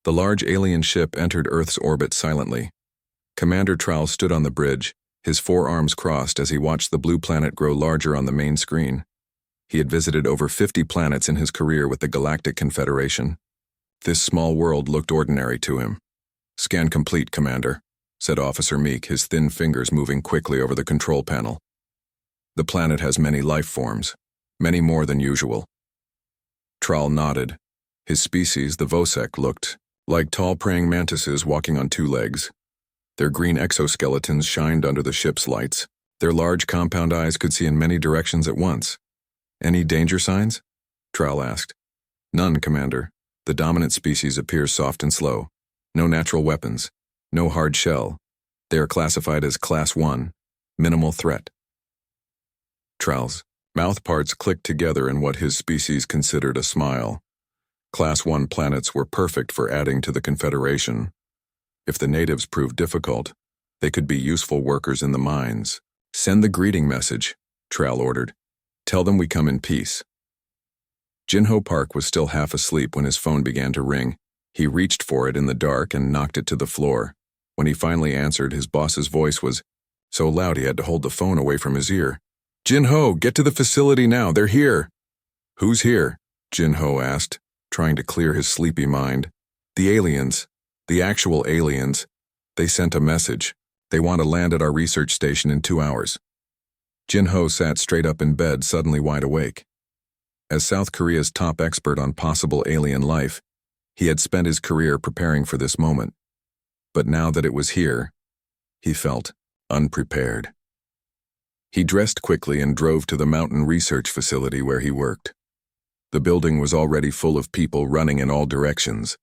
The large alien ship entered Earth's orbit silently. Commander Trowell stood on the bridge, his forearms crossed as he watched the blue planet grow larger on the main screen. He had visited over 50 planets in his career with the Galactic Confederation. This small world looked ordinary to him. "Scan complete, Commander," said Officer Meek, his thin fingers moving quickly over the control panel. "The planet has many life forms, many more than usual." Trowell nodded. His species, the Vosek, looked like tall praying mantises walking on two legs. Their green exoskeletons shined under the ship's lights. Their large compound eyes could see in many directions at once. "Any danger signs?" Trowell asked. "None, Commander. The dominant species appears soft and slow. No natural weapons. No hard shell. They are classified as Class 1, minimal threat." Trowell's mouth parts clicked together in what his species considered a smile. Class 1 planets were perfect for adding to the Confederation. If the natives proved difficult, they could be useful workers in the mines. "Send the greeting message," Trowell ordered. "Tell them we come in peace." Jinho Park was still half asleep when his phone began to ring. He reached for it in the dark and knocked it to the floor. When he finally answered, his boss's voice was so loud he had to hold the phone away from his ear. "Jinho, get to the facility now, they're here." "Who's here?" Jinho asked, trying to clear his sleepy mind. "The aliens. The actual aliens. They sent a message. They want to land at our research station in 2 hours." Jinho sat straight up in bed, suddenly wide awake. As South Korea's top expert on possible alien life, he had spent his career preparing for this moment. But now that it was here, he felt unprepared. He dressed quickly and drove to the mountain research facility where he worked. The building was already full of people running in all directions.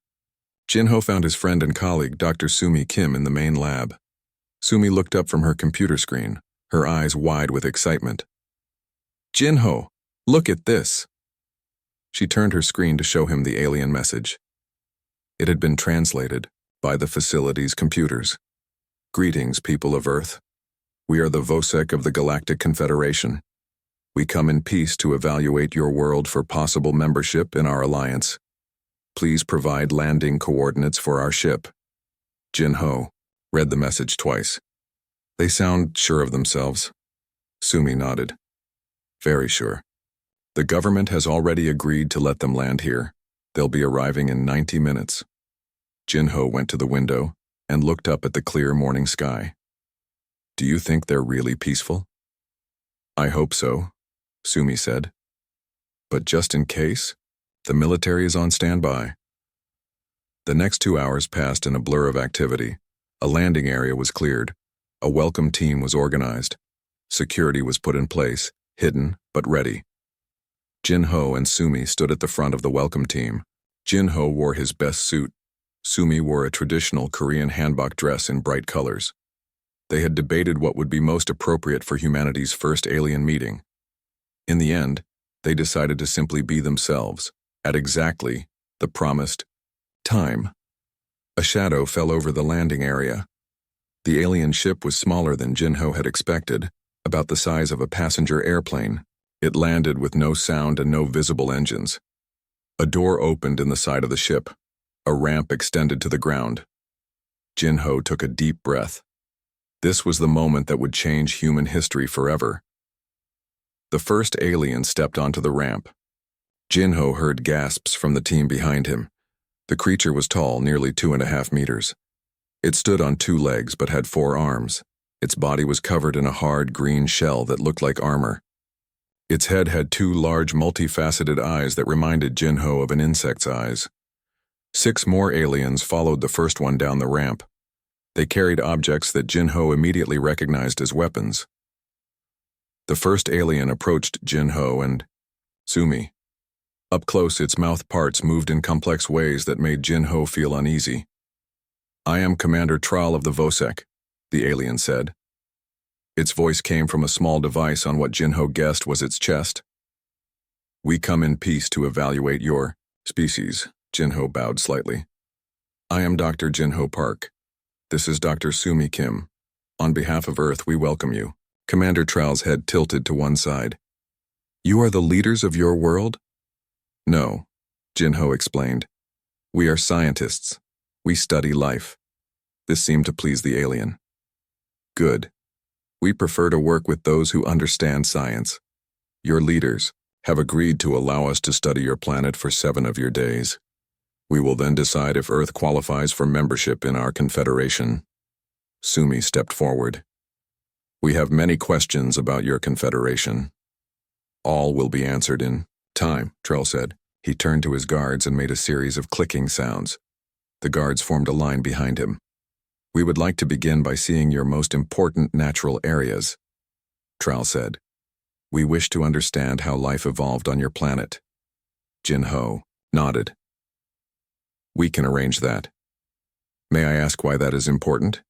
Jinho found his friend and colleague, Dr. Sumi Kim, in the main lab. Sumi looked up from her computer screen, her eyes wide with excitement. "Jinho, look at this." She turned her screen to show him the alien message. It had been translated by the facility's computers. "Greetings, people of Earth. We are the Vosek of the Galactic Confederation. We come in peace to evaluate your world for possible membership in our alliance. Please provide landing coordinates for our ship." Jinho read the message twice. "They sound sure of themselves." Sumi nodded. "Very sure. The government has already agreed to let them land here. They'll be arriving in 90 minutes. Jinho went to the window and looked up at the clear morning sky. "Do you think they're really peaceful?" "I hope so," Sumi said. "But just in case, the military is on standby." The next 2 hours passed in a blur of activity. A landing area was cleared. A welcome team was organized. Security was put in place, hidden but ready. Jinho and Sumi stood at the front of the welcome team. Jinho wore his best suit. Sumi wore a traditional Korean hanbok dress in bright colors. They had debated what would be most appropriate for humanity's first alien meeting. In the end, they decided to simply be themselves, at exactly the promised time. A shadow fell over the landing area. The alien ship was smaller than Jinho had expected, about the size of a passenger airplane. It landed with no sound and no visible engines. A door opened in the side of the ship. A ramp extended to the ground. Jinho took a deep breath. This was the moment that would change human history forever. The first alien stepped onto the ramp. Jinho heard gasps from the team behind him. The creature was tall, nearly 2.5 meters. It stood on 2 legs but had 4 arms. Its body was covered in a hard green shell that looked like armor. Its head had 2 large multifaceted eyes that reminded Jinho of an insect's eyes. 6 more aliens followed the first one down the ramp. They carried objects that Jinho immediately recognized as weapons. The first alien approached Jinho and Sumi. Up close, its mouth parts moved in complex ways that made Jinho feel uneasy. "I am Commander Trowell of the Vosek," the alien said. Its voice came from a small device on what Jinho guessed was its chest. "We come in peace to evaluate your species," Jinho bowed slightly. "I am Dr. Jinho Park. This is Dr. Sumi Kim. On behalf of Earth, we welcome you." Commander Trowell's head tilted to one side. "You are the leaders of your world?" "No," Jinho explained. "We are scientists. We study life. This seemed to please the alien. Good. We prefer to work with those who understand science. Your leaders have agreed to allow us to study your planet for 7 of your days. We will then decide if Earth qualifies for membership in our confederation. Sumi stepped forward. We have many questions about your confederation. All will be answered in time, Trell said. He turned to his guards and made a series of clicking sounds. The guards formed a line behind him. We would like to begin by seeing your most important natural areas, Trell said. We wish to understand how life evolved on your planet. Jin-Ho nodded. We can arrange that. May I ask why that is important?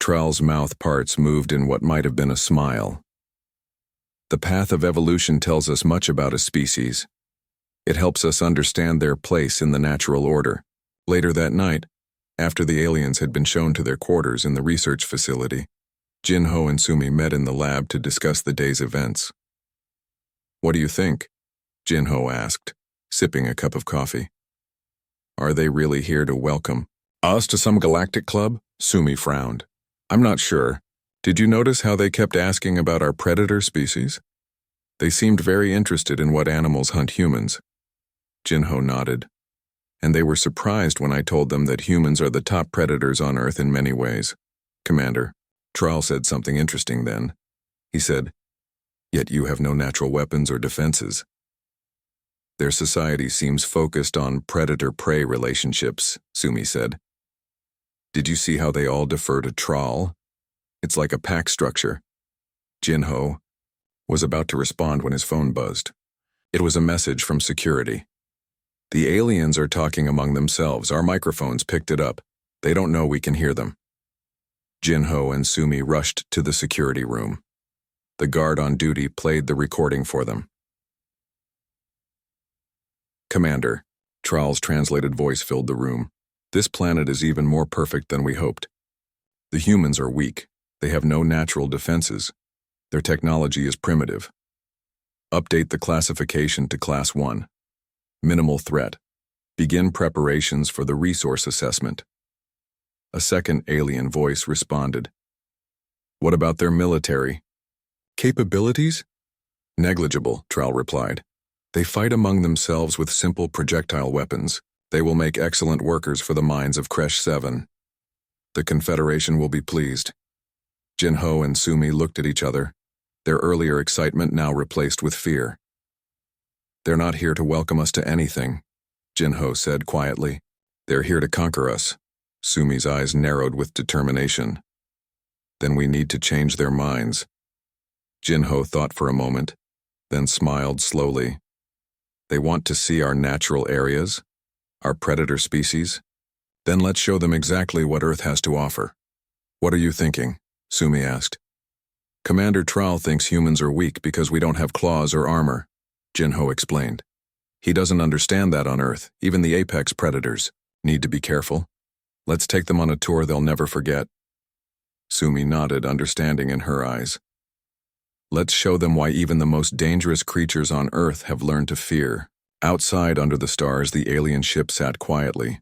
Trell's mouth parts moved in what might have been a smile. The path of evolution tells us much about a species. It helps us understand their place in the natural order. Later that night, after the aliens had been shown to their quarters in the research facility, Jin-Ho and Sumi met in the lab to discuss the day's events. What do you think? Jin-Ho asked, sipping a cup of coffee. Are they really here to welcome us to some galactic club? Sumi frowned. I'm not sure. Did you notice how they kept asking about our predator species? They seemed very interested in what animals hunt humans. Jin-Ho nodded. And they were surprised when I told them that humans are the top predators on Earth in many ways. Commander, Trell said something interesting then. He said, yet you have no natural weapons or defenses. Their society seems focused on predator-prey relationships, Sumi said. Did you see how they all defer to Trell? It's like a pack structure. Jin-Ho was about to respond when his phone buzzed. It was a message from security. The aliens are talking among themselves. Our microphones picked it up. They don't know we can hear them. Jin-Ho and Sumi rushed to the security room. The guard on duty played the recording for them. Commander, Trell's translated voice filled the room. This planet is even more perfect than we hoped. The humans are weak. They have no natural defenses. Their technology is primitive. Update the classification to Class 1. Minimal threat. Begin preparations for the resource assessment. A second alien voice responded. What about their military? Capabilities? Negligible, Trell replied. They fight among themselves with simple projectile weapons. They will make excellent workers for the mines of Kresh 7. The Confederation will be pleased. Jin-Ho and Sumi looked at each other, their earlier excitement now replaced with fear. They're not here to welcome us to anything, Jin-Ho said quietly. They're here to conquer us. Sumi's eyes narrowed with determination. Then we need to change their minds. Jin-Ho thought for a moment, then smiled slowly. They want to see our natural areas, our predator species. Then let's show them exactly what Earth has to offer. What are you thinking? Sumi asked. Commander Trell thinks humans are weak because we don't have claws or armor, Jin-Ho explained. He doesn't understand that on Earth. Even the apex predators need to be careful. Let's take them on a tour they'll never forget. Sumi nodded, understanding in her eyes. Let's show them why even the most dangerous creatures on Earth have learned to fear. Outside under the stars, the alien ship sat quietly.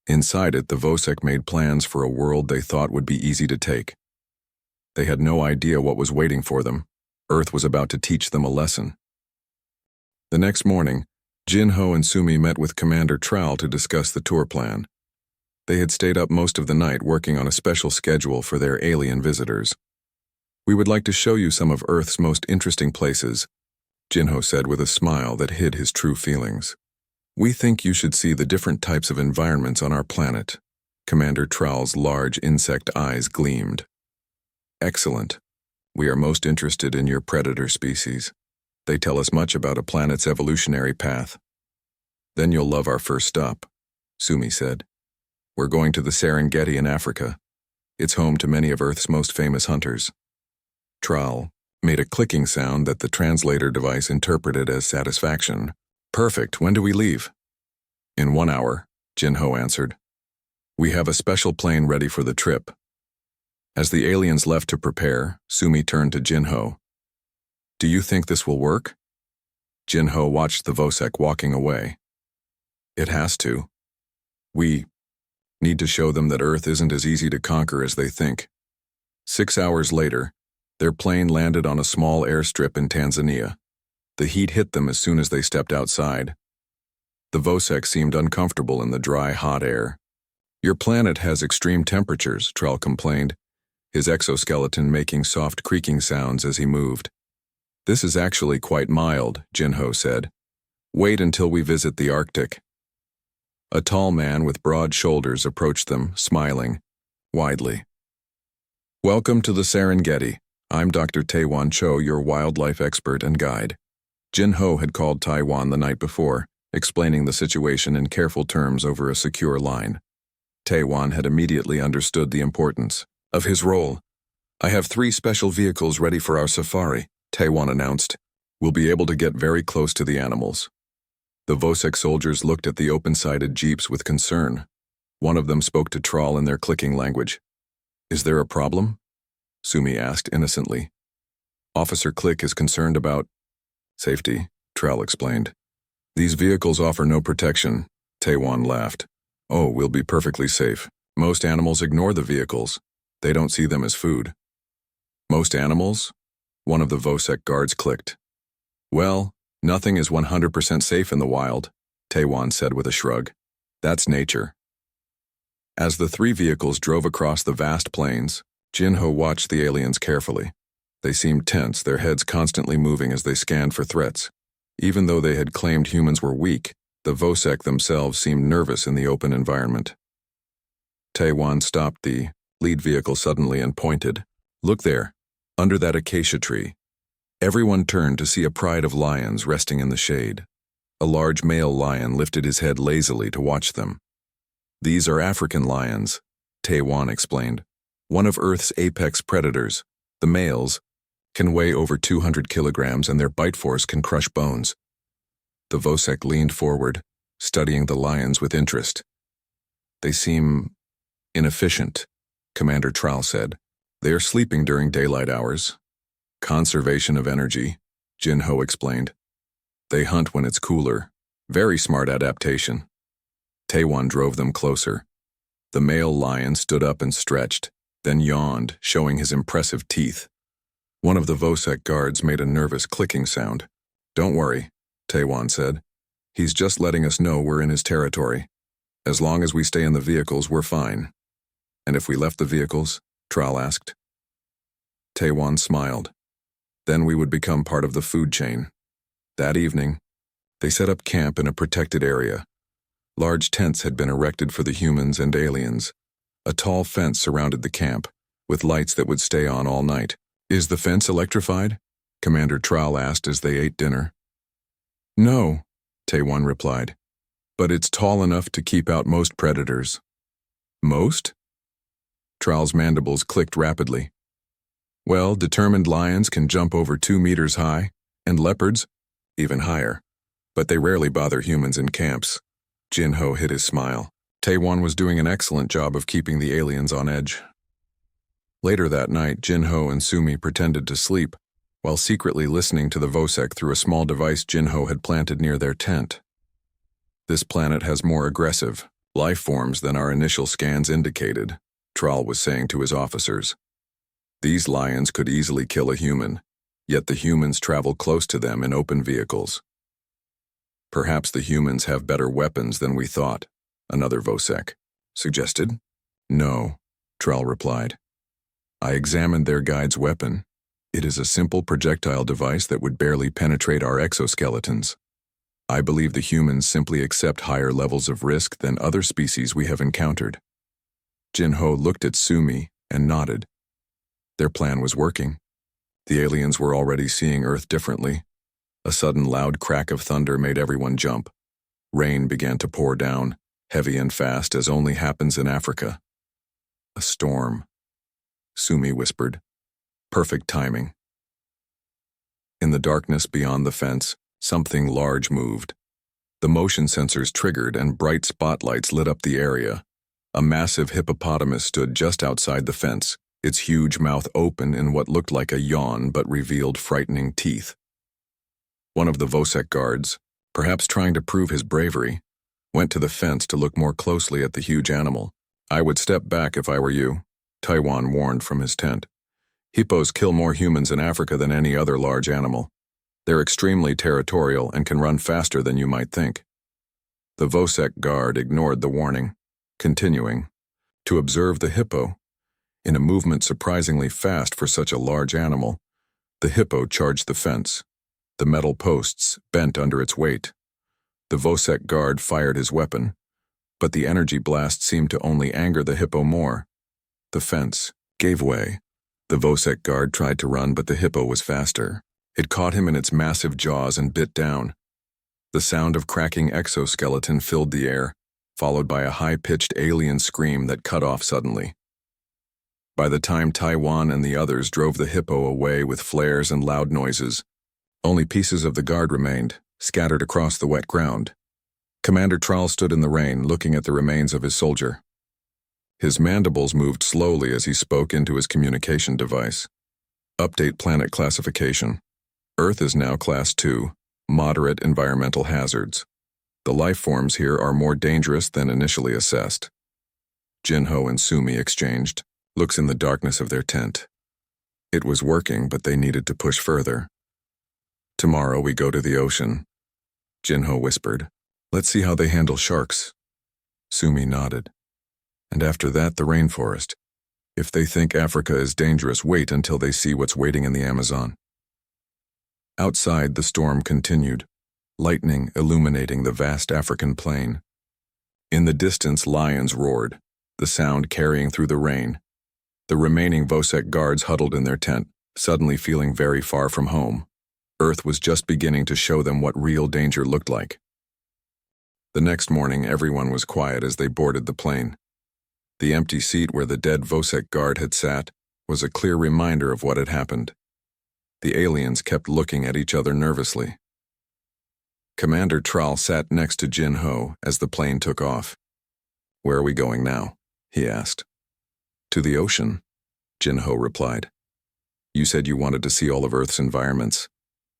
Inside it, the Vosek made plans for a world they thought would be easy to take. They had no idea what was waiting for them. Earth was about to teach them a lesson. The next morning, Jin-Ho and Sumi met with Commander Trell to discuss the tour plan. They had stayed up most of the night working on a special schedule for their alien visitors. We would like to show you some of Earth's most interesting places, Jin-Ho said with a smile that hid his true feelings. We think you should see the different types of environments on our planet. Commander Trell's large insect eyes gleamed. Excellent. We are most interested in your predator species. They tell us much about a planet's evolutionary path. Then you'll love our first stop, Sumi said. We're going to the Serengeti in Africa. It's home to many of Earth's most famous hunters. Trell made a clicking sound that the translator device interpreted as satisfaction. Perfect. When do we leave? In 1 hour, Jin-Ho answered. We have a special plane ready for the trip. As the aliens left to prepare, Sumi turned to Jin-Ho. Do you think this will work? Jin-Ho watched the Vosek walking away. It has to. We Need to show them that Earth isn't as easy to conquer as they think. 6 hours later, their plane landed on a small airstrip in Tanzania. The heat hit them as soon as they stepped outside. The Vosek seemed uncomfortable in the dry, hot air. "Your planet has extreme temperatures," Trell complained, his exoskeleton making soft creaking sounds as he moved. "This is actually quite mild," Jinho said. "Wait until we visit the Arctic." A tall man with broad shoulders approached them, smiling widely. "Welcome to the Serengeti. I'm Dr. Taewon Cho, your wildlife expert and guide." Jinho had called Taiwan the night before, explaining the situation in careful terms over a secure line. Taewon had immediately understood the importance of his role. "I have 3 special vehicles ready for our safari," Taewon announced. "We'll be able to get very close to the animals." The Vosek soldiers looked at the open-sided jeeps with concern. One of them spoke to Trall in their clicking language. "Is there a problem?" Sumi asked innocently. "Officer Click is concerned about safety," Trall explained. "These vehicles offer no protection," Taewon laughed. "Oh, we'll be perfectly safe. Most animals ignore the vehicles. They don't see them as food." "Most animals?" One of the Vosek guards clicked. "Well, nothing is 100% safe in the wild," Taewon said with a shrug. "That's nature." As the 3 vehicles drove across the vast plains, Jinho watched the aliens carefully. They seemed tense, their heads constantly moving as they scanned for threats. Even though they had claimed humans were weak, the Vosek themselves seemed nervous in the open environment. Taewon stopped the lead vehicle suddenly and pointed. "Look there, under that acacia tree." Everyone turned to see a pride of lions resting in the shade. A large male lion lifted his head lazily to watch them. "These are African lions," Taewon explained. "One of Earth's apex predators. The males can weigh over 200 kilograms and their bite force can crush bones." The Vosek leaned forward, studying the lions with interest. "They seem inefficient," Commander Trall said. "They are sleeping during daylight hours." "Conservation of energy," Jinho explained. "They hunt when it's cooler. Very smart adaptation." Taewon drove them closer. The male lion stood up and stretched, then yawned, showing his impressive teeth. One of the Vosek guards made a nervous clicking sound. "Don't worry," Taewon said. "He's just letting us know we're in his territory. As long as we stay in the vehicles, we're fine." "And if we left the vehicles?" Trall asked. Taewon smiled. "Then we would become part of the food chain." That evening, they set up camp in a protected area. Large tents had been erected for the humans and aliens. A tall fence surrounded the camp, with lights that would stay on all night. "Is the fence electrified?" Commander Trall asked as they ate dinner. "No," Taewon replied, "but it's tall enough to keep out most predators." "Most?" Trall's mandibles clicked rapidly. "Well, determined lions can jump over 2 meters high, and leopards, even higher. But they rarely bother humans in camps." Jinho hid his smile. Taewon was doing an excellent job of keeping the aliens on edge. Later that night, Jinho and Sumi pretended to sleep, while secretly listening to the Vosek through a small device Jinho had planted near their tent. "This planet has more aggressive life forms than our initial scans indicated," Trall was saying to his officers. "These lions could easily kill a human, yet the humans travel close to them in open vehicles." "Perhaps the humans have better weapons than we thought," another Vosek suggested. "No," Trall replied. "I examined their guide's weapon. It is a simple projectile device that would barely penetrate our exoskeletons. I believe the humans simply accept higher levels of risk than other species we have encountered." Jinho looked at Sumi and nodded. Their plan was working. The aliens were already seeing Earth differently. A sudden loud crack of thunder made everyone jump. Rain began to pour down, heavy and fast as only happens in Africa. "A storm," Sumi whispered. "Perfect timing." In the darkness beyond the fence, something large moved. The motion sensors triggered and bright spotlights lit up the area. A massive hippopotamus stood just outside the fence, its huge mouth open in what looked like a yawn but revealed frightening teeth. One of the Vosek guards, perhaps trying to prove his bravery, went to the fence to look more closely at the huge animal. I would step back if I were you, Taiwan warned from his tent. Hippos kill more humans in Africa than any other large animal. They're extremely territorial and can run faster than you might think. The Vosek guard ignored the warning, continuing to observe the hippo. In a movement surprisingly fast for such a large animal, the hippo charged the fence. The metal posts bent under its weight. The Vosek guard fired his weapon, but the energy blast seemed to only anger the hippo more. The fence gave way. The Vosek guard tried to run, but the hippo was faster. It caught him in its massive jaws and bit down. The sound of cracking exoskeleton filled the air, followed by a high-pitched alien scream that cut off suddenly. By the time Taiwan and the others drove the hippo away with flares and loud noises, only pieces of the guard remained, scattered across the wet ground. Commander Trall stood in the rain, looking at the remains of his soldier. His mandibles moved slowly as he spoke into his communication device. Update planet classification. Earth is now Class 2, moderate environmental hazards. The life forms here are more dangerous than initially assessed. Jinho and Sumi exchanged looks in the darkness of their tent. It was working, but they needed to push further. Tomorrow we go to the ocean, Jinho whispered. Let's see how they handle sharks. Sumi nodded. And after that, the rainforest. If they think Africa is dangerous, wait until they see what's waiting in the Amazon. Outside, the storm continued, lightning illuminating the vast African plain. In the distance, lions roared, the sound carrying through the rain. The remaining Vosek guards huddled in their tent, suddenly feeling very far from home. Earth was just beginning to show them what real danger looked like. The next morning, everyone was quiet as they boarded the plane. The empty seat where the dead Vosek guard had sat was a clear reminder of what had happened. The aliens kept looking at each other nervously. Commander Trall sat next to Jinho as the plane took off. Where are we going now? He asked. To the ocean, Jinho replied. You said you wanted to see all of Earth's environments.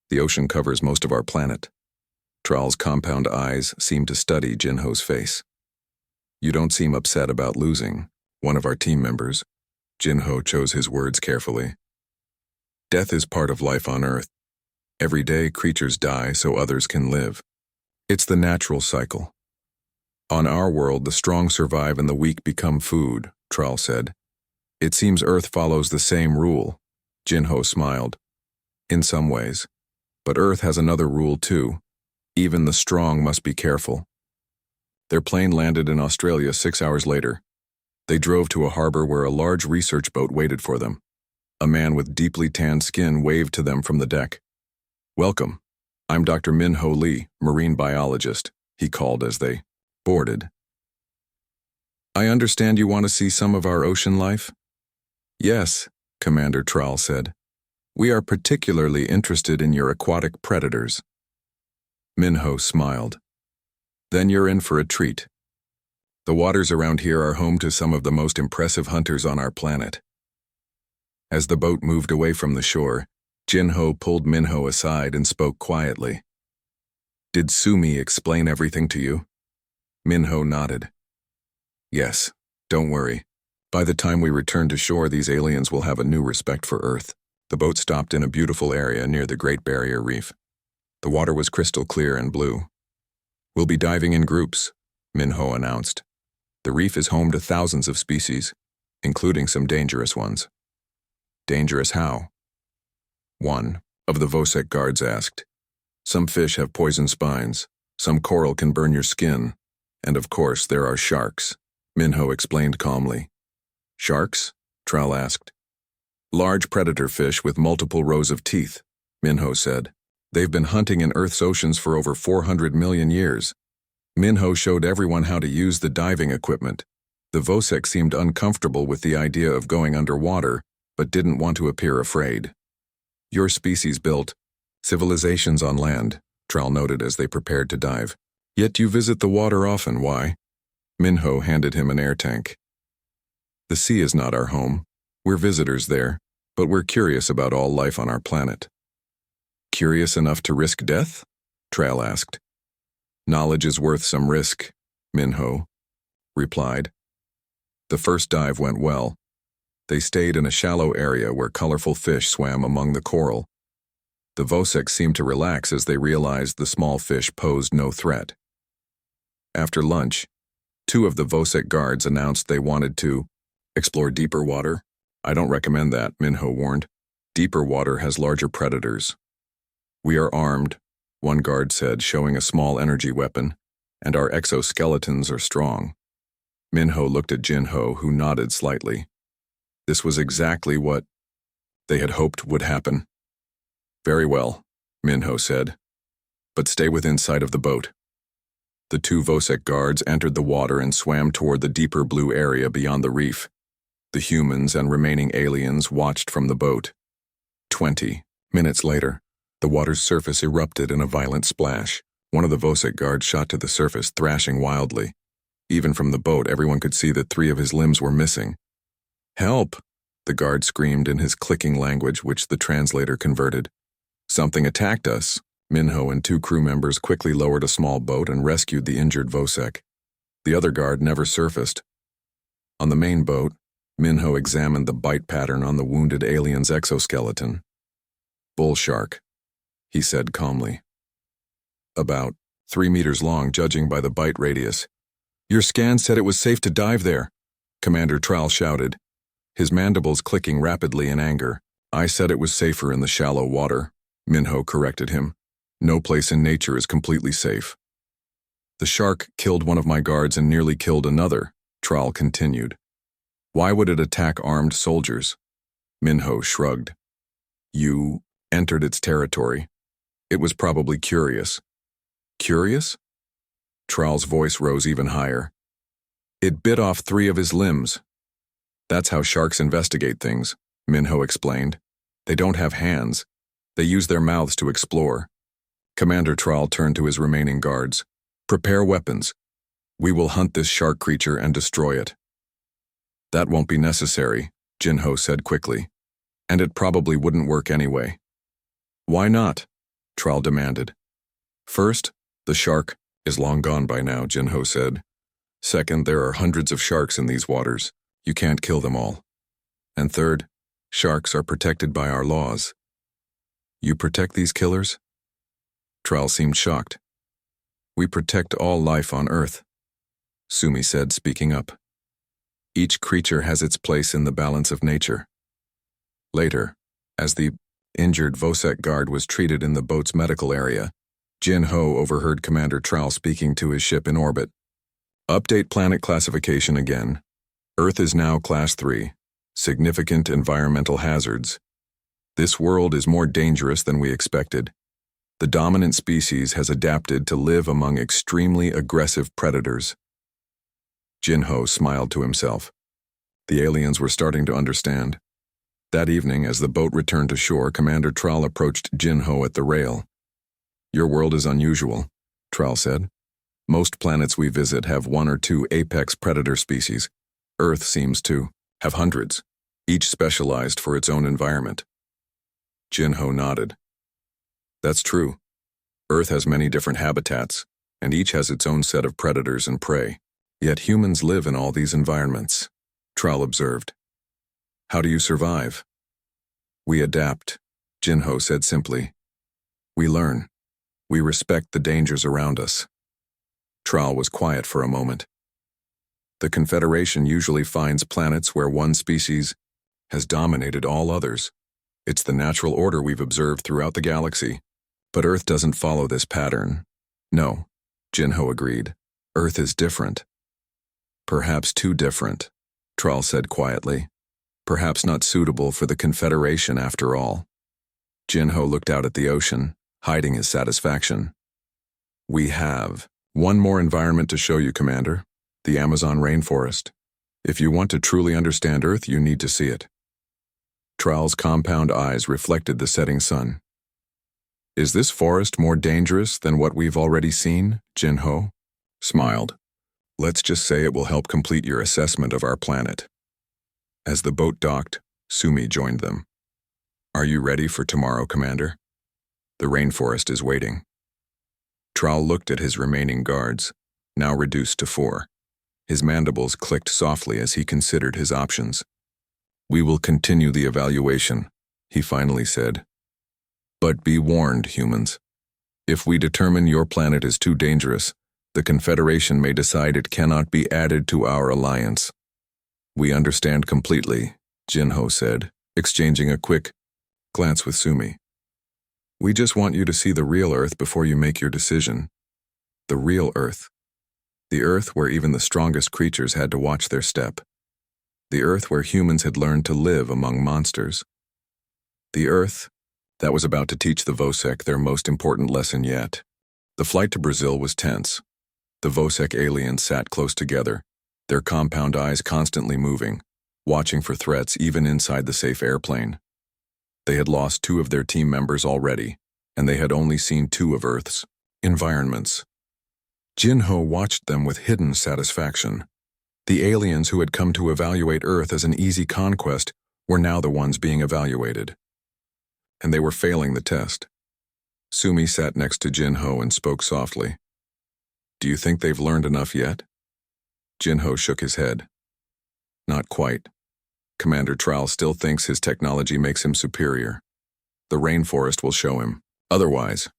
The ocean covers most of our planet. Trall's compound eyes seemed to study Jinho's face. You don't seem upset about losing one of our team members. Jinho chose his words carefully. Death is part of life on Earth. Every day creatures die so others can live. It's the natural cycle. On our world, the strong survive and the weak become food, Trall said. It seems Earth follows the same rule. Jinho smiled. In some ways. But Earth has another rule too. Even the strong must be careful. Their plane landed in Australia 6 hours later. They drove to a harbor where a large research boat waited for them. A man with deeply tanned skin waved to them from the deck. Welcome. I'm Dr. Min-Ho Lee, marine biologist, he called as they boarded. I understand you want to see some of our ocean life? Yes, Commander Trall said. We are particularly interested in your aquatic predators. Min-Ho smiled. Then you're in for a treat. The waters around here are home to some of the most impressive hunters on our planet. As the boat moved away from the shore, Jinho pulled Min-Ho aside and spoke quietly. Did Sumi explain everything to you? Min-Ho nodded. Yes, don't worry. By the time we return to shore, these aliens will have a new respect for Earth. The boat stopped in a beautiful area near the Great Barrier Reef. The water was crystal clear and blue. We'll be diving in groups, Min-Ho announced. The reef is home to thousands of species, including some dangerous ones. Dangerous how? One of the Vosek guards asked. Some fish have poison spines, some coral can burn your skin, and of course there are sharks, Min-Ho explained calmly. Sharks? Trall asked. Large predator fish with multiple rows of teeth, Min-Ho said. They've been hunting in Earth's oceans for over 400 million years. Min-Ho showed everyone how to use the diving equipment. The Vosek seemed uncomfortable with the idea of going underwater, but didn't want to appear afraid. Your species built civilizations on land, Trall noted as they prepared to dive. Yet you visit the water often, why? Min-Ho handed him an air tank. The sea is not our home. We're visitors there, but we're curious about all life on our planet. Curious enough to risk death? Trall asked. Knowledge is worth some risk, Min-Ho replied. The first dive went well. They stayed in a shallow area where colorful fish swam among the coral. The Vosek seemed to relax as they realized the small fish posed no threat. After lunch, 2 of the Vosek guards announced they wanted to explore deeper water. I don't recommend that, Minho warned. Deeper water has larger predators. We are armed, one guard said, showing a small energy weapon, and our exoskeletons are strong. Minho looked at Jinho, who nodded slightly. This was exactly what they had hoped would happen. Very well, Minho said, but stay within sight of the boat. The 2 Vosek guards entered the water and swam toward the deeper blue area beyond the reef. The humans and remaining aliens watched from the boat. 20 minutes later, the water's surface erupted in a violent splash. One of the Vosek guards shot to the surface, thrashing wildly. Even from the boat, everyone could see that 3 of his limbs were missing. Help! The guard screamed in his clicking language, which the translator converted. Something attacked us. Minho and 2 crew members quickly lowered a small boat and rescued the injured Vosek. The other guard never surfaced. On the main boat, Minho examined the bite pattern on the wounded alien's exoskeleton. Bull shark, he said calmly. About 3 meters long, judging by the bite radius. Your scan said it was safe to dive there, Commander Trowell shouted, his mandibles clicking rapidly in anger. I said it was safer in the shallow water, Minho corrected him. No place in nature is completely safe. The shark killed one of my guards and nearly killed another, Trowell continued. Why would it attack armed soldiers? Minho shrugged. You entered its territory. It was probably curious. Curious? Trowell's voice rose even higher. It bit off 3 of his limbs. That's how sharks investigate things, Minho explained. They don't have hands. They use their mouths to explore. Commander Trowell turned to his remaining guards. Prepare weapons. We will hunt this shark creature and destroy it. That won't be necessary, Jinho said quickly. And it probably wouldn't work anyway. Why not? Trowell demanded. First, the shark is long gone by now, Jinho said. Second, there are hundreds of sharks in these waters. You can't kill them all. And third, sharks are protected by our laws. You protect these killers? Trowell seemed shocked. We protect all life on Earth, Sumi said, speaking up. Each creature has its place in the balance of nature. Later, as the injured Vosek guard was treated in the boat's medical area, Jinho overheard Commander Trowell speaking to his ship in orbit. Update planet classification again. Earth is now Class 3. Significant environmental hazards. This world is more dangerous than we expected. The dominant species has adapted to live among extremely aggressive predators. Jinho smiled to himself. The aliens were starting to understand. That evening, as the boat returned to shore, Commander Trowell approached Jinho at the rail. Your world is unusual, Trowell said. Most planets we visit have 1 or 2 apex predator species. Earth seems to have hundreds, each specialized for its own environment. Jinho nodded. That's true. Earth has many different habitats, and each has its own set of predators and prey. Yet humans live in all these environments, Trowell observed. How do you survive? We adapt, Jinho said simply. We learn. We respect the dangers around us. Trowell was quiet for a moment. The Confederation usually finds planets where one species has dominated all others. It's the natural order we've observed throughout the galaxy. But Earth doesn't follow this pattern. No, Jinho agreed. Earth is different. Perhaps too different, Trowell said quietly. Perhaps not suitable for the Confederation after all. Jinho looked out at the ocean, hiding his satisfaction. We have one more environment to show you, Commander. The Amazon rainforest. If you want to truly understand Earth, you need to see it. Trowell's compound eyes reflected the setting sun. Is this forest more dangerous than what we've already seen? Jinho smiled. Let's just say it will help complete your assessment of our planet. As the boat docked, Sumi joined them. Are you ready for tomorrow, Commander? The rainforest is waiting. Trowell looked at his remaining guards, now reduced to 4. His mandibles clicked softly as he considered his options. "We will continue the evaluation," he finally said. "But be warned, humans. If we determine your planet is too dangerous, the Confederation may decide it cannot be added to our alliance." "We understand completely," Jinho said, exchanging a quick glance with Sumi. "We just want you to see the real Earth before you make your decision." The real Earth. The Earth where even the strongest creatures had to watch their step. The Earth where humans had learned to live among monsters. The Earth that was about to teach the Vosek their most important lesson yet. The flight to Brazil was tense. The Vosek aliens sat close together, their compound eyes constantly moving, watching for threats even inside the safe airplane. They had lost 2 of their team members already, and they had only seen 2 of Earth's environments. Jinho watched them with hidden satisfaction. The aliens who had come to evaluate Earth as an easy conquest were now the ones being evaluated. And they were failing the test. Sumi sat next to Jinho and spoke softly. "Do you think they've learned enough yet?" Jinho shook his head. "Not quite. Commander Trowell still thinks his technology makes him superior. The rainforest will show him. Otherwise."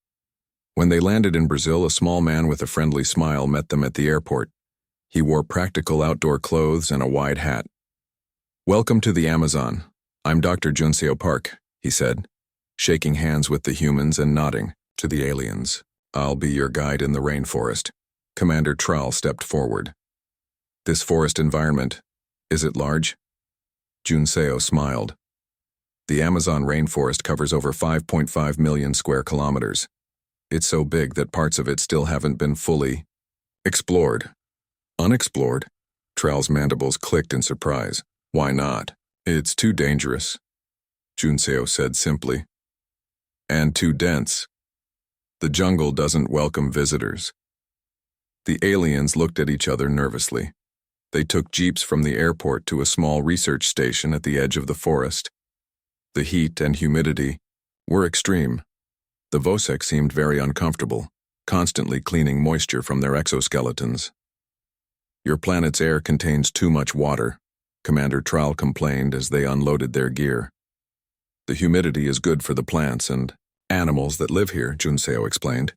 When they landed in Brazil, a small man with a friendly smile met them at the airport. He wore practical outdoor clothes and a wide hat. "Welcome to the Amazon. I'm Dr. Junseo Park," he said, shaking hands with the humans and nodding to the aliens. "I'll be your guide in the rainforest." Commander Trowell stepped forward. "This forest environment, is it large?" Junseo smiled. "The Amazon rainforest covers over 5.5 million square kilometers. It's so big that parts of it still haven't been fully explored." "Unexplored?" Trowell's mandibles clicked in surprise. "Why not?" "It's too dangerous," Junseo said simply. "And too dense. The jungle doesn't welcome visitors." The aliens looked at each other nervously. They took jeeps from the airport to a small research station at the edge of the forest. The heat and humidity were extreme. The Vosek seemed very uncomfortable, constantly cleaning moisture from their exoskeletons. "Your planet's air contains too much water," Commander Trowell complained as they unloaded their gear. "The humidity is good for the plants and animals that live here," Junseo explained.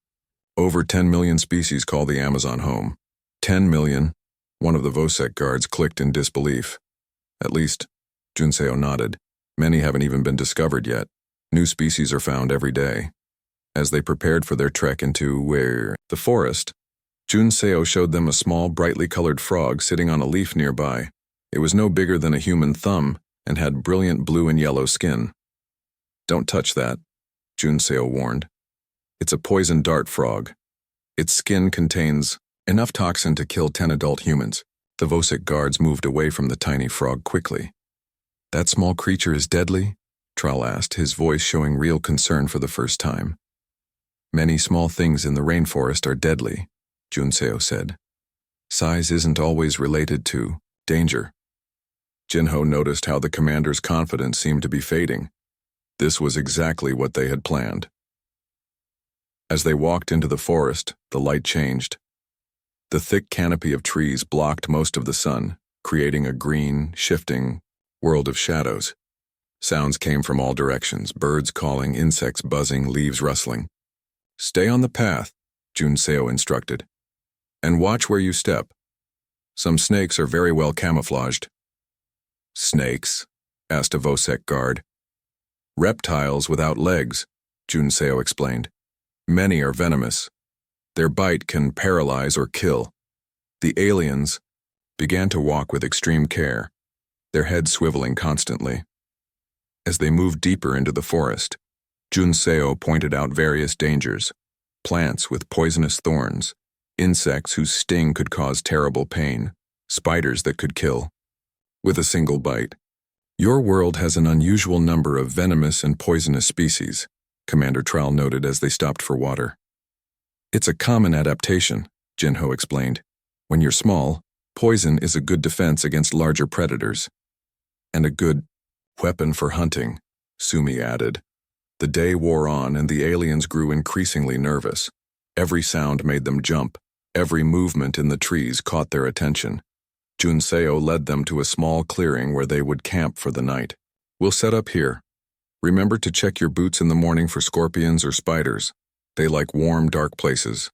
"Over 10 million species call the Amazon home." 10 million? One of the Vosek guards clicked in disbelief. "At least," Junseo nodded, "many haven't even been discovered yet. New species are found every day." As they prepared for their trek into the forest, Junseo showed them a small, brightly colored frog sitting on a leaf nearby. It was no bigger than a human thumb and had brilliant blue and yellow skin. "Don't touch that," Junseo warned. "It's a poison dart frog. Its skin contains enough toxin to kill 10 adult humans." The Vosek guards moved away from the tiny frog quickly. "That small creature is deadly?" Trowell asked, his voice showing real concern for the first time. "Many small things in the rainforest are deadly," Junseo said. "Size isn't always related to danger." Jinho noticed how the commander's confidence seemed to be fading. This was exactly what they had planned. As they walked into the forest, the light changed. The thick canopy of trees blocked most of the sun, creating a green, shifting world of shadows. Sounds came from all directions, birds calling, insects buzzing, leaves rustling. "Stay on the path," Junseo instructed. "And watch where you step. Some snakes are very well camouflaged." "Snakes?" asked a Vosek guard. "Reptiles without legs," Junseo explained. "Many are venomous. Their bite can paralyze or kill." The aliens began to walk with extreme care, their heads swiveling constantly. As they moved deeper into the forest, Junseo pointed out various dangers: plants with poisonous thorns, insects whose sting could cause terrible pain, spiders that could kill with a single bite. "Your world has an unusual number of venomous and poisonous species," Commander Trowell noted as they stopped for water. "It's a common adaptation," Jinho explained. "When you're small, poison is a good defense against larger predators. And a good weapon for hunting," Sumi added. The day wore on and the aliens grew increasingly nervous. Every sound made them jump. Every movement in the trees caught their attention. Junseo led them to a small clearing where they would camp for the night. We'll set up here. Remember to check your boots in the morning for scorpions or spiders. They like warm, dark places.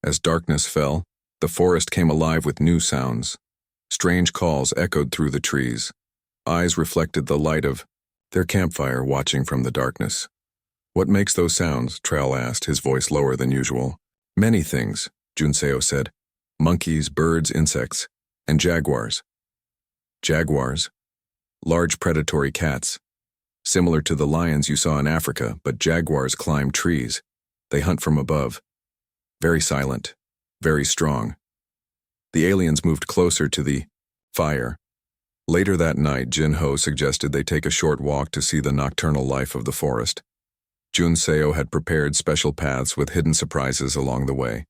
As darkness fell, the forest came alive with new sounds. Strange calls echoed through the trees. Eyes reflected the light of their campfire watching from the darkness. What makes those sounds? Trowell asked, his voice lower than usual. Many things, Junseo said. Monkeys, birds, insects, and jaguars. Jaguars? Large predatory cats. Similar to the lions you saw in Africa, but jaguars climb trees. They hunt from above. Very silent, very strong. The aliens moved closer to the fire. Later that night, Jinho suggested they take a short walk to see the nocturnal life of the forest. Junseo had prepared special paths with hidden surprises along the way.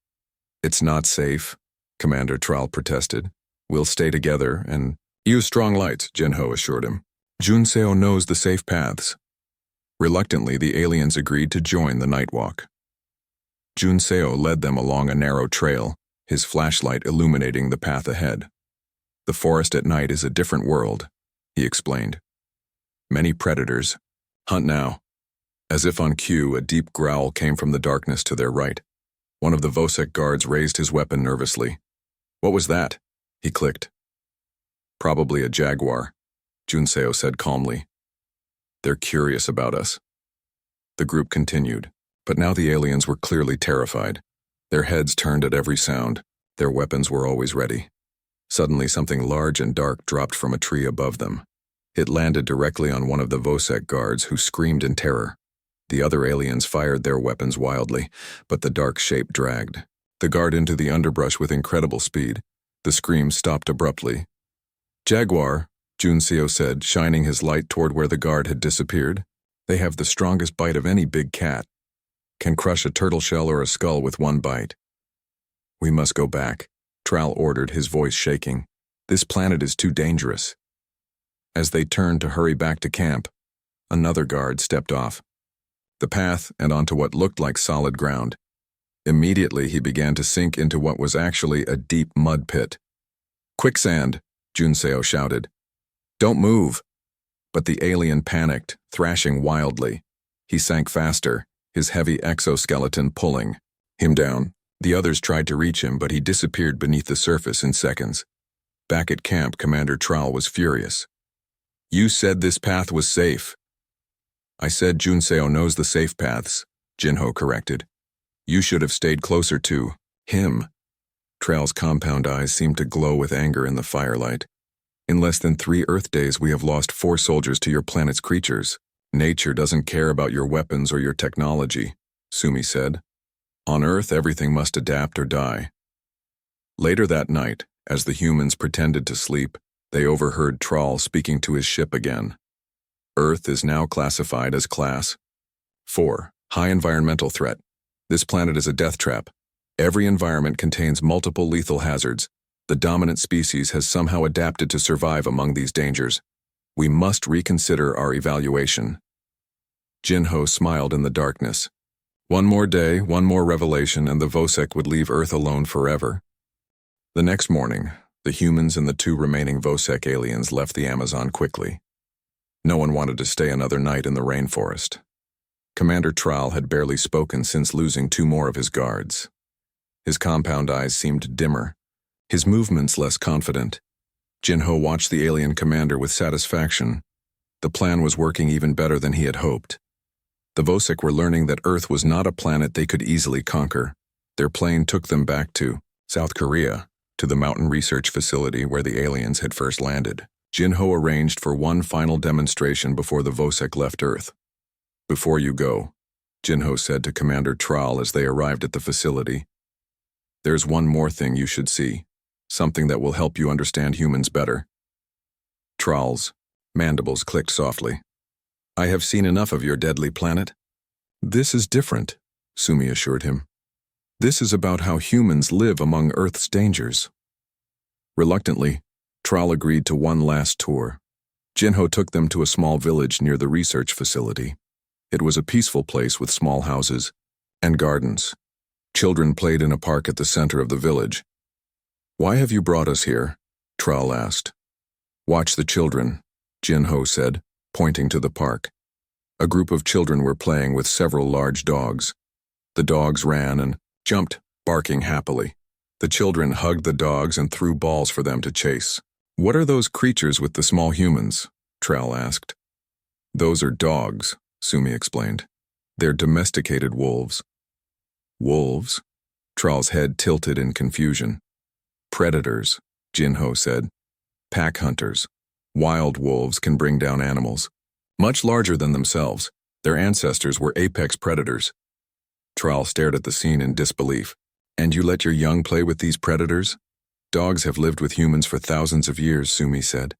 It's not safe, Commander Trowell protested. We'll stay together and use strong lights, Jinho assured him. Junseo knows the safe paths. Reluctantly, the aliens agreed to join the night walk. Junseo led them along a narrow trail, his flashlight illuminating the path ahead. The forest at night is a different world, he explained. Many predators. Hunt now. As if on cue, a deep growl came from the darkness to their right. One of the Vosek guards raised his weapon nervously. What was that? He clicked. Probably a jaguar, Junseo said calmly. They're curious about us. The group continued, but now the aliens were clearly terrified. Their heads turned at every sound. Their weapons were always ready. Suddenly, something large and dark dropped from a tree above them. It landed directly on one of the Vosek guards, who screamed in terror. The other aliens fired their weapons wildly, but the dark shape dragged the guard into the underbrush with incredible speed. The scream stopped abruptly. Jaguar, Junseo said, shining his light toward where the guard had disappeared. They have the strongest bite of any big cat. Can crush a turtle shell or a skull with one bite. We must go back, Trowell ordered, his voice shaking. This planet is too dangerous. As they turned to hurry back to camp, another guard stepped off the path and onto what looked like solid ground. Immediately, he began to sink into what was actually a deep mud pit. Quicksand, Junseo shouted. Don't move. But the alien panicked, thrashing wildly. He sank faster, his heavy exoskeleton pulling him down. The others tried to reach him, but he disappeared beneath the surface in seconds. Back at camp, Commander Trowell was furious. You said this path was safe. I said Junseo knows the safe paths, Jinho corrected. You should have stayed closer to him. Trowell's compound eyes seemed to glow with anger in the firelight. In less than 3 Earth days, we have lost 4 soldiers to your planet's creatures. Nature doesn't care about your weapons or your technology, Sumi said. On Earth, everything must adapt or die. Later that night, as the humans pretended to sleep, they overheard Trowell speaking to his ship again. Earth is now classified as Class 4, high environmental threat. This planet is a death trap. Every environment contains multiple lethal hazards. The dominant species has somehow adapted to survive among these dangers. We must reconsider our evaluation. Jinho smiled in the darkness. One more day, one more revelation, and the Vosek would leave Earth alone forever. The next morning, the humans and the 2 remaining Vosek aliens left the Amazon quickly. No one wanted to stay another night in the rainforest. Commander Trowell had barely spoken since losing 2 more of his guards. His compound eyes seemed dimmer, his movements less confident. Jinho watched the alien commander with satisfaction. The plan was working even better than he had hoped. The Vosek were learning that Earth was not a planet they could easily conquer. Their plane took them back to South Korea, to the mountain research facility where the aliens had first landed. Jinho arranged for one final demonstration before the Vosek left Earth. Before you go, Jinho said to Commander Trowell as they arrived at the facility, there's one more thing you should see, something that will help you understand humans better. Trowell's mandibles clicked softly. I have seen enough of your deadly planet. This is different, Sumi assured him. This is about how humans live among Earth's dangers. Reluctantly, Trowell agreed to one last tour. Jinho took them to a small village near the research facility. It was a peaceful place with small houses and gardens. Children played in a park at the center of the village. Why have you brought us here? Tral asked. Watch the children, Jin-Ho said, pointing to the park. A group of children were playing with several large dogs. The dogs ran and jumped, barking happily. The children hugged the dogs and threw balls for them to chase. What are those creatures with the small humans? Tral asked. Those are dogs, Sumi explained. They're domesticated wolves. Wolves? Tral's head tilted in confusion. Predators, Jin-Ho said. Pack hunters. Wild wolves can bring down animals. Much larger than themselves, their ancestors were apex predators. Tral stared at the scene in disbelief. And you let your young play with these predators? Dogs have lived with humans for thousands of years, Sumi said.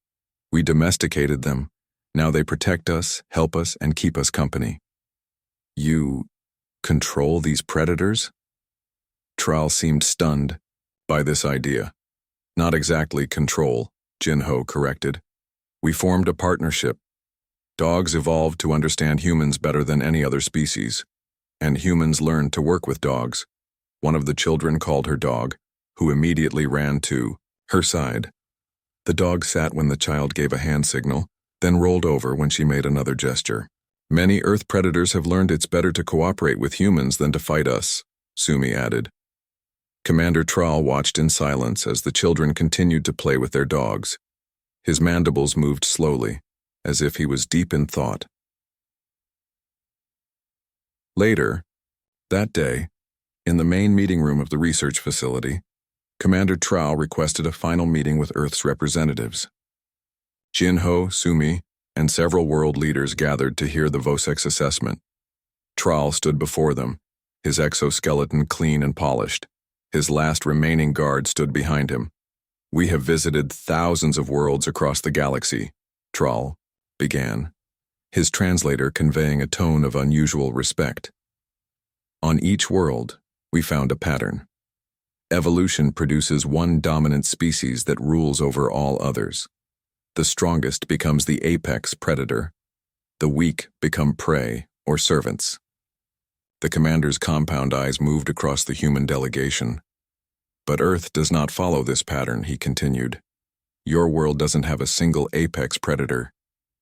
We domesticated them. Now they protect us, help us, and keep us company. You control these predators? Tral seemed stunned by this idea. Not exactly control, Jin-Ho corrected. We formed a partnership. Dogs evolved to understand humans better than any other species, and humans learned to work with dogs. One of the children called her dog, who immediately ran to her side. The dog sat when the child gave a hand signal, then rolled over when she made another gesture. Many Earth predators have learned it's better to cooperate with humans than to fight us, Sumi added. Commander Tral watched in silence as the children continued to play with their dogs. His mandibles moved slowly, as if he was deep in thought. Later, that day, in the main meeting room of the research facility, Commander Tral requested a final meeting with Earth's representatives. Jin-Ho, Sumi, and several world leaders gathered to hear the Vosek's assessment. Tral stood before them, his exoskeleton clean and polished. His last remaining guard stood behind him. We have visited thousands of worlds across the galaxy, Tral began, his translator conveying a tone of unusual respect. On each world, we found a pattern. Evolution produces one dominant species that rules over all others. The strongest becomes the apex predator. The weak become prey or servants. The commander's compound eyes moved across the human delegation. But Earth does not follow this pattern, he continued. Your world doesn't have a single apex predator.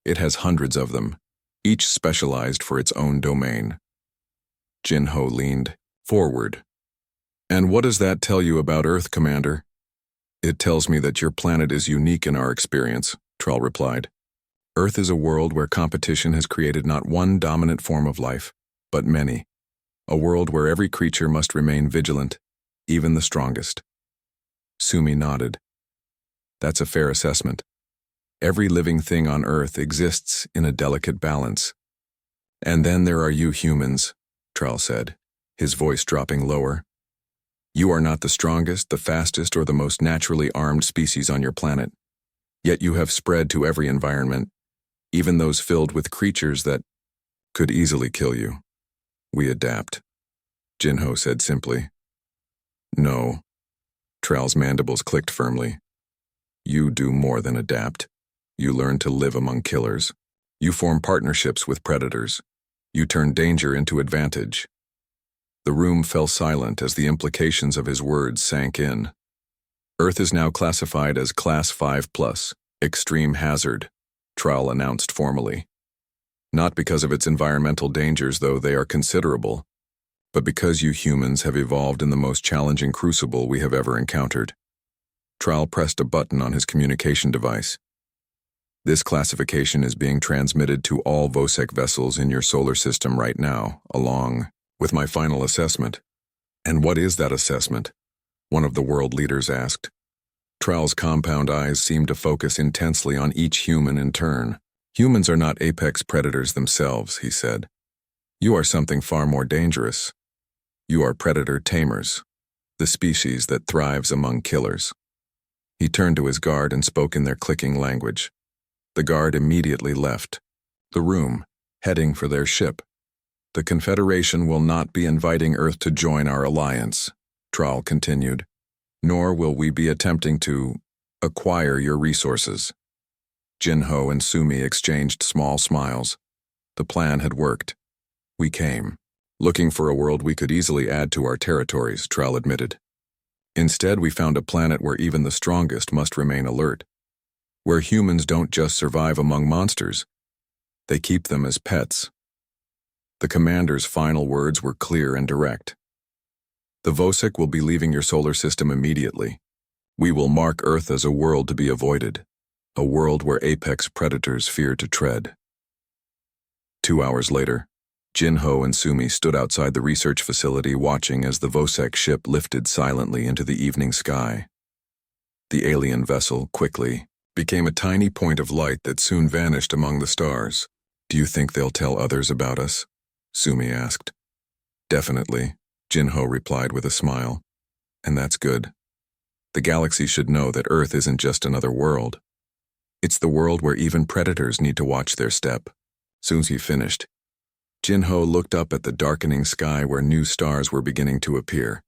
It has hundreds of them, each specialized for its own domain. Jin-Ho leaned forward. And what does that tell you about Earth, Commander? It tells me that your planet is unique in our experience, Tral replied. Earth is a world where competition has created not one dominant form of life, but many. A world where every creature must remain vigilant, even the strongest. Sumi nodded. That's a fair assessment. Every living thing on Earth exists in a delicate balance. And then there are you humans, Tral said, his voice dropping lower. You are not the strongest, the fastest, or the most naturally armed species on your planet. Yet you have spread to every environment, even those filled with creatures that could easily kill you. We adapt, Jin-Ho said simply. No. Tral's mandibles clicked firmly. You do more than adapt. You learn to live among killers. You form partnerships with predators. You turn danger into advantage. The room fell silent as the implications of his words sank in. Earth is now classified as Class 5+, Extreme Hazard, Tral announced formally. Not because of its environmental dangers, though they are considerable, but because you humans have evolved in the most challenging crucible we have ever encountered. Tral pressed a button on his communication device. This classification is being transmitted to all Vosek vessels in your solar system right now, along with my final assessment. And what is that assessment? One of the world leaders asked. Tral's compound eyes seemed to focus intensely on each human in turn. Humans are not apex predators themselves, he said. You are something far more dangerous. You are predator tamers, the species that thrives among killers. He turned to his guard and spoke in their clicking language. The guard immediately left the room, heading for their ship. The Confederation will not be inviting Earth to join our alliance, Tral continued, nor will we be attempting to acquire your resources. Jin-Ho and Sumi exchanged small smiles. The plan had worked. We came, looking for a world we could easily add to our territories, Tral admitted. Instead, we found a planet where even the strongest must remain alert, where humans don't just survive among monsters, they keep them as pets. The commander's final words were clear and direct. The Vosek will be leaving your solar system immediately. We will mark Earth as a world to be avoided, a world where apex predators fear to tread. 2 hours later, Jinho and Sumi stood outside the research facility watching as the Vosek ship lifted silently into the evening sky. The alien vessel, quickly, became a tiny point of light that soon vanished among the stars. Do you think they'll tell others about us? Sumi asked. Definitely, Jinho replied with a smile. And that's good. The galaxy should know that Earth isn't just another world. It's the world where even predators need to watch their step. Soon as he finished, Jinho looked up at the darkening sky where new stars were beginning to appear.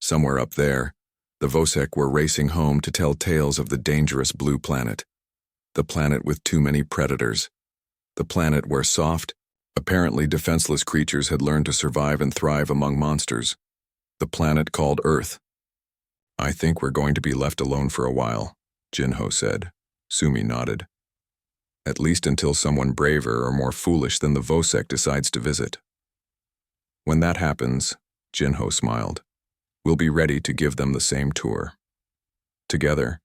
Somewhere up there, the Vosek were racing home to tell tales of the dangerous blue planet. The planet with too many predators. The planet where soft, apparently defenseless creatures had learned to survive and thrive among monsters. The planet called Earth. I think we're going to be left alone for a while, Jinho said. Sumi nodded. At least until someone braver or more foolish than the Vosek decides to visit. When that happens, Jinho smiled, we'll be ready to give them the same tour. Together,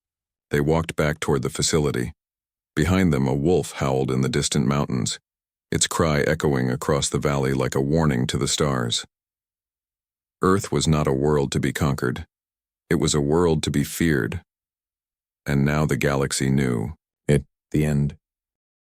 they walked back toward the facility. Behind them, a wolf howled in the distant mountains, its cry echoing across the valley like a warning to the stars. Earth was not a world to be conquered. It was a world to be feared. And now the galaxy knew. The end.